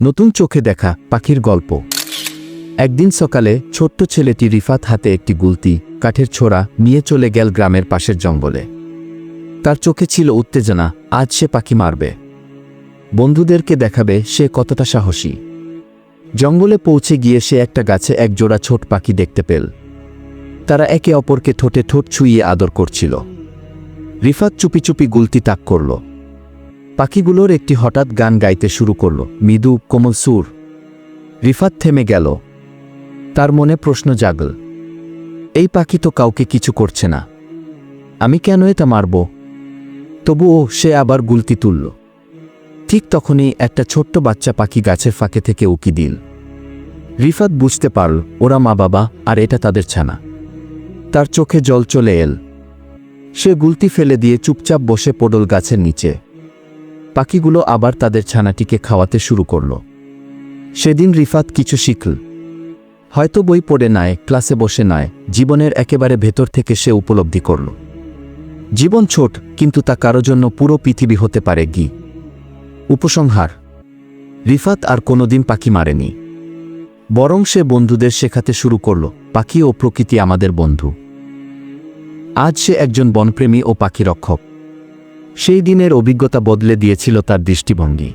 নতুন চোখে দেখা পাখির গল্প। একদিন সকালে ছোট্ট ছেলেটি রিফাত হাতে একটি গুলতি কাঠের ছোড়া নিয়ে চলে গেল গ্রামের পাশের জঙ্গলে। তার চোখে ছিল উত্তেজনা, আজ সে পাখি মারবে, বন্ধুদেরকে দেখাবে সে কতটা সাহসী। জঙ্গলে পৌঁছে গিয়ে সে একটা গাছে এক জোড়া ছোট পাখি দেখতে পেল। তারা একে অপরকে ঠোঁটে ঠোঁট ছুঁয়ে আদর করছিল। রিফাত চুপি চুপি গুলতি তাক করল। পাখিগুলোর একটি হঠাৎ গান গাইতে শুরু করল, মৃদু কোমল সুর। রিফাত থেমে গেল। তার মনে প্রশ্ন জাগল, এই পাখি তো কাউকে কিছু করছে না, আমি কেন এটা মারব? তবুও সে আবার গুলতি তুলল। ঠিক তখনই একটা ছোট্ট বাচ্চা পাখি গাছের ফাঁকে থেকে উকি দিল। রিফাত বুঝতে পারল ওরা মা বাবা আর এটা তাদের ছানা। তার চোখে জল চলে এল। সে গুলতি ফেলে দিয়ে চুপচাপ বসে পড়ল গাছের নিচে। পাখিগুলো আবার তাদের ছানাটিকে খাওয়াতে শুরু করল। সেদিন রিফাত কিছু শিখল। হয়তো বই পড়ে নয়, ক্লাসে বসে নয়, জীবনের একেবারে ভেতর থেকে সে উপলব্ধি করল জীবন ছোট, কিন্তু তা কারো জন্য পুরো পৃথিবী হতে পারে। উপসংহার: রিফাত আর কোনোদিন পাখি মারেনি, বরং সে বন্ধুদের শেখাতে শুরু করল পাখি ও প্রকৃতি আমাদের বন্ধু। আজ সে একজন বনপ্রেমী ও পাখি রক্ষক। সেই দিনের অভিজ্ঞতা বদলে দিয়েছিল তার দৃষ্টিভঙ্গি।